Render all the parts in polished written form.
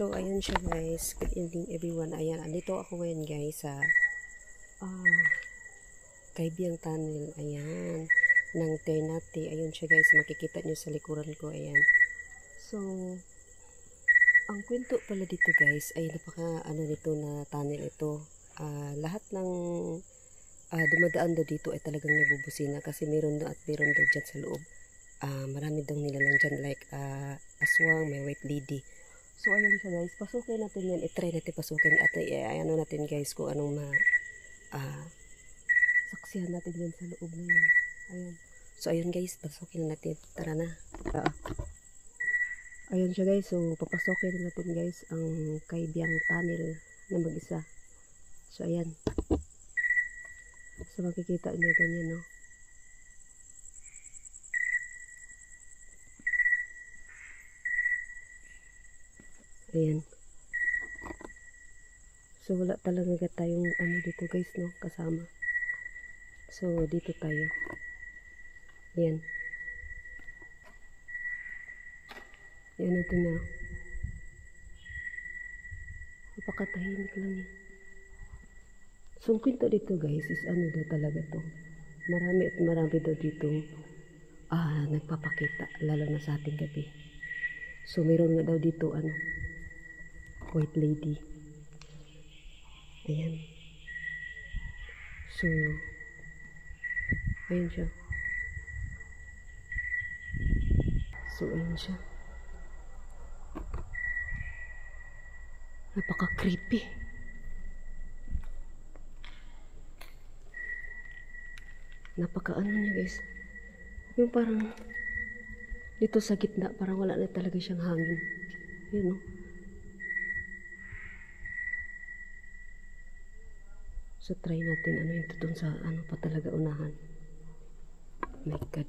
So, ayun siya guys. Good evening everyone. Ayan, andito ako ngayon guys sa Kaibiyang Tunnel. Ayan, ng Ternate. Ayun siya guys. Makikita nyo sa likuran ko. Ayan. So, ang kwento pala dito guys ay napaka nito na tunnel ito. Lahat ng dumadaan daw dito ay talagang nabubusina kasi meron daw at meron daw dyan sa loob. Marami daw nilalang dyan like aswang, may white lady. So, ayun siya guys. Pasukin natin yan. I-try natin pasukin. At ano natin guys kung anong saksihan natin yan sa loob na yan. Ayun. So, ayun guys. Pasukin natin. Tara na. Ayun siya guys. So, papasukin natin guys ang Kaibiyang Tunnel na mag-isa. So, ayan. So, makikita nyo ganyan, no? Ayan. So, wala talaga tayong dito guys, no? Kasama. So, dito tayo. Ayan. Ayan natin na. Napakatahimik lang yan. So, ang kwento dito guys is daw talaga to. Marami at marami daw dito nagpapakita. Lalo na sa ating gabi. So, mayroon nga daw dito white lady. Ayan. So, ayun siya. So, ayun siya. Napaka-creepy. Napaka-ano niya guys. Yung parang dito sa gitna, parang wala na talaga siyang hangin. Yun, no? So, try natin ito dun sa pa talaga unahan. My God.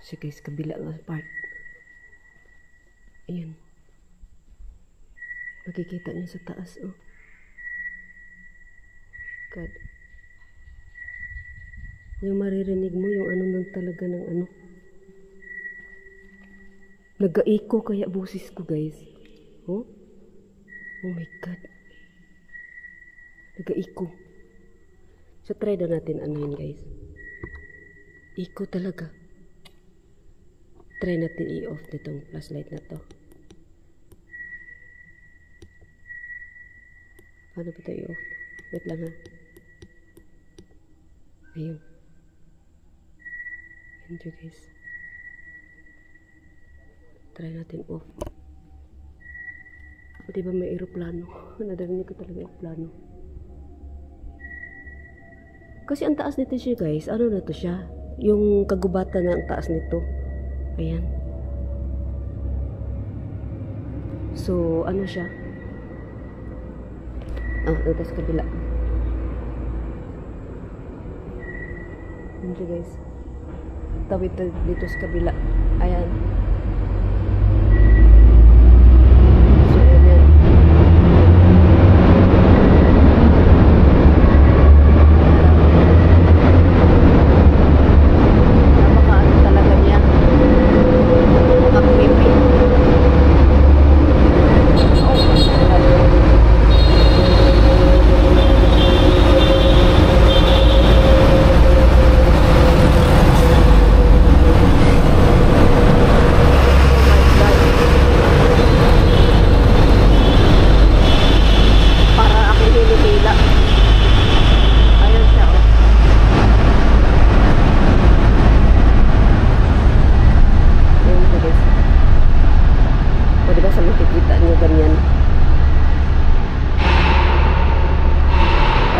So guys, kabila nga part. Ayan. Makikita niyo sa taas, oh. God. Yung maririnig mo, yung nang talaga ng nag-aiko kaya busis ko guys. Oh? Oh my God. Nag-aiko. So, try na natin yun guys. Iko talaga. Try natin i-off nitong flashlight na to. Paano ba ito i-off? Wait lang ha. Ayun. Yan siya guys. Try natin off. O diba may aeroplano? Nadarinig ko talaga aeroplano. Kasi ang taas nito siya guys. Ano na to siya? Yung kagubatan na ang taas nito. Ayan. So, ano siya? Ito sa kabila. Ayan siya guys. Tawid dito sa kabila. Ayan.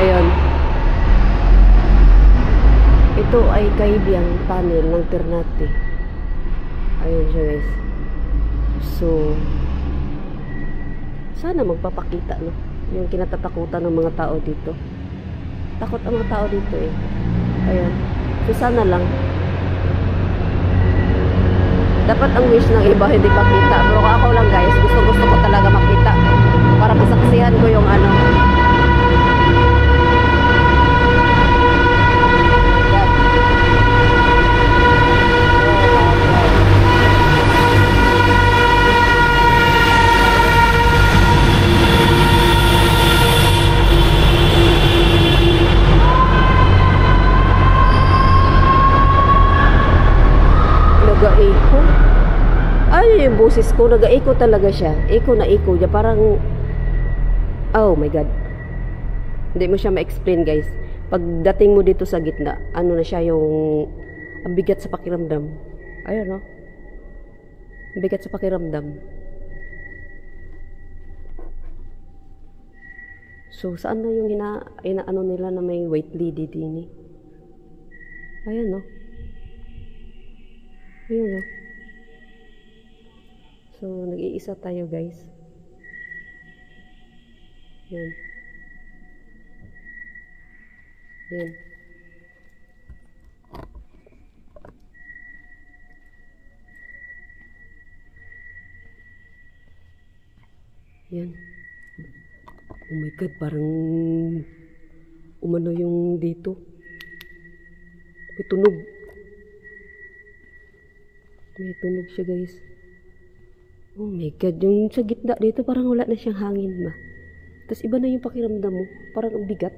Ayun. Ito ay Kaibiyang Tunnel ng Ternate. Ayun siya guys. So, sana magpapakita, no? Yung kinatatakutan ng mga tao dito. Takot ang mga tao dito eh. Ayun. So, sana lang. Dapat ang wish ng iba hindi pakita. Pero ako lang guys, gusto ko talaga makita. Para masaksihan ko yung yung boses ko, nag-echo talaga siya. Echo na echo niya, parang, oh my God. Hindi mo siya ma-explain, guys. Pagdating mo dito sa gitna, ano na siya yung, ang bigat sa pakiramdam. Ayun, no? Ang bigat sa pakiramdam. So, saan na yung ano nila na may white lady din eh? Ayan, no? Ayan, no? So, nag-iisa tayo, guys. Yan. Yan. Yan. Oh my God, parang umano yung dito. May tunog. May tunog siya, guys. Oh my God, yung sa gitna dito parang wala na siyang hangin ba. Tapos iba na yung pakiramdam mo. Parang ang bigat.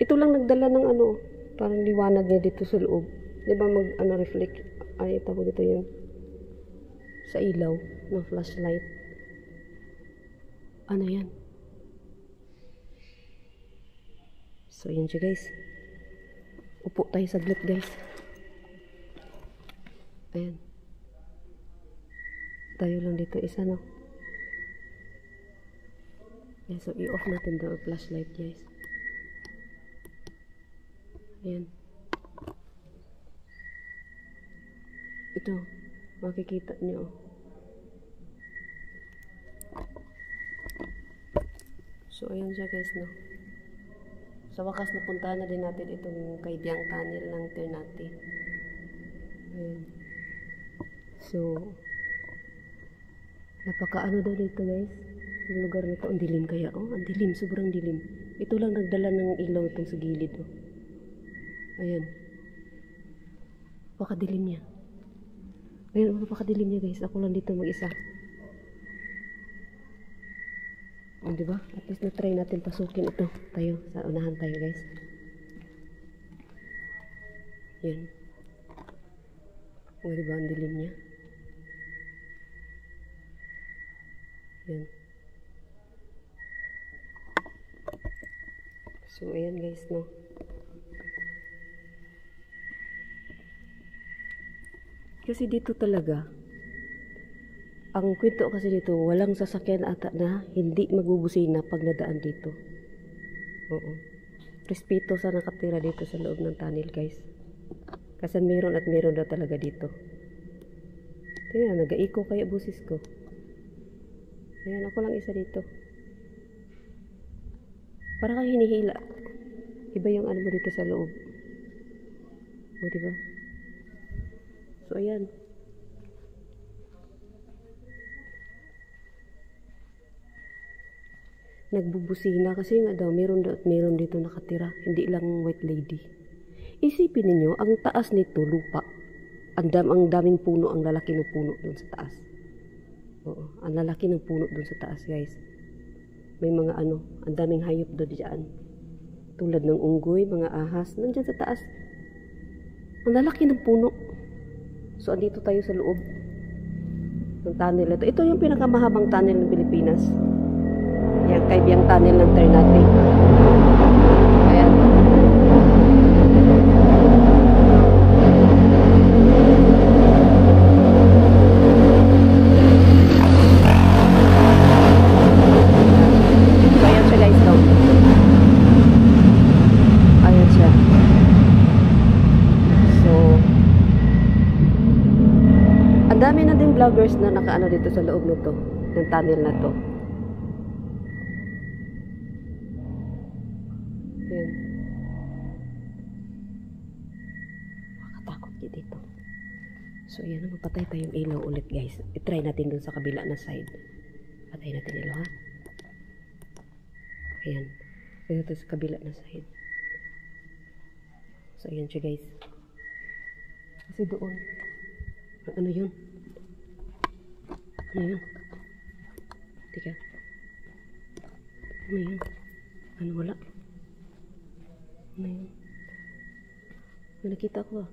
Ito lang nagdala ng ano, parang liwanag niya dito sa loob. Di ba reflect, ay tawag ito yun. Sa ilaw ng flashlight. Ano yan? So, yan siya, guys. Upo tayo saglit, guys. Ayan. Tayo lang dito isa, no? Ayan, so, i-off natin the flashlight, guys. Ayan. Ito. Makikita nyo. So, ayan siya, guys, no? Sa wakas, napuntahan na din natin itong Kaibyang Tunnel ng Ternate. Ayan. So, napakaano daw dito, guys. Yung lugar nito, ang dilim kaya. Oh, ang dilim, sobrang dilim. Ito lang nagdala ng ilaw itong sa gilid, oh. Ayan. Napakadilim niya. Ayan, napakadilim niya, guys. Ako lang dito mag-isa. O, diba? At least na-try natin pasukin ito. Tayo, sa unahan tayo, guys. Yan. O, diba? Ang dilim niya. Yan. So, ayan, guys, no? Kasi dito talaga, ang kwento kasi dito, walang sasakyan ata na hindi magbubusina pag nadaan dito. Oo. Respeto sa nakatira dito sa loob ng tunnel, guys. Kasi meron at meron daw talaga dito. Tingnan, nag-echo kaya busis ko. Ayan, ako lang isa dito. Para kang hinihila. Iba yung ano mo dito sa loob. O, diba? So, ayan. Nagbubusina kasi nga daw meron dito nakatira, hindi lang white lady. Isipin niyo ang taas nito lupa. Ang daming puno, ang lalaki ng puno doon sa taas. Oo, ang lalaki ng puno doon sa taas, guys. May mga ang daming hayop doon diyan. Tulad ng unggoy, mga ahas, nandiyan sa taas. Ang lalaki ng puno. So andito tayo sa loob ng tunnel ito. Ito yung pinakamahabang tunnel ng Pilipinas. Yan, Kaibyang Tunnel ng Ternate. Ayan. So, ayan siya, guys, no? Ayan siya. So, ang dami na din vloggers na nakaano dito sa loob nito, ng tunnel na to. Ayan. Makatakot yun dito. So, ayan na, magpatay tayong ilaw ulit, guys. I-try natin dun sa kabila na side. Patay natin ilaw, ha? Ayan. Ayan ito sa kabila na side. So, ayan siya, guys. Kasi doon. Ano yun? Ano yun? Tika. Ano yun? Ano wala? Ano yun? May nakita ko, ah.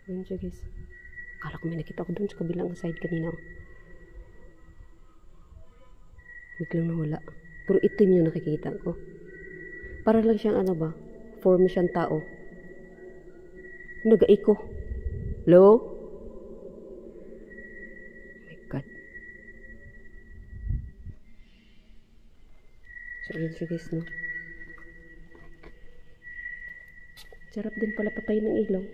Ayan siya guys. Akala ko may nakita ko dun sa kabilang side kanina. Biglang nawala. Pero itim yung nakikita ko. Para lang siyang ano ba? Form siyang tao. Nag-aiko. Hello? Oh my God. So, ayan siya guys, no? Sarap din pala patay ng ilaw.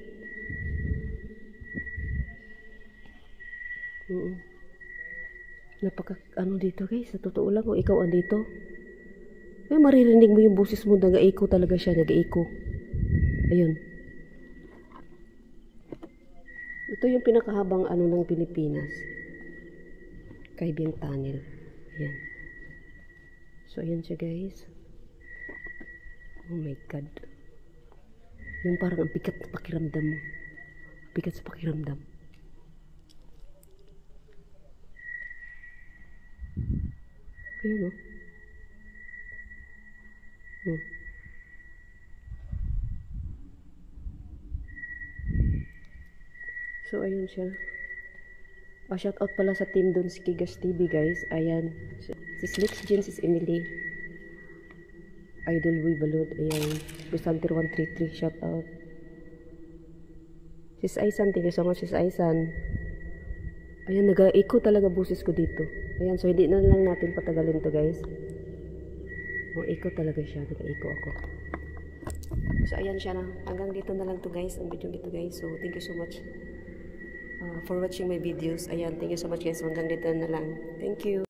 Napaka ano dito guys, sa totoo lang kung ikaw andito, ay maririnig mo yung boses mo, nag-echo talaga siya, nag-echo. Ayun. Ito yung pinakahabang ano ng Pilipinas. Kaibiyang Tunnel. Ayan. So ayan siya guys. Oh my God. Yung parang ang bigat na pakiramdam mo. Bigat sa pakiramdam. Ayun o. So, ayun siya. Shout out pala sa team dun si Kigas TV, guys. Ayan. Si Slix Jeans, si Emily. Idol Boy Balod. Ayan. Bisanter 133. Shout out. Sis Aisan. Thank you so much, Sis Aisan. Ayan, nag-echo talaga busis ko dito. Ayan, so hindi na lang natin patagalin to, guys. Echo talaga siya. Nag-echo ako. So, ayan siya na. Hanggang dito na lang to, guys. Ang video dito, guys. So, thank you so much for watching my videos. Ayan, thank you so much, guys. Hanggang dito na lang. Thank you.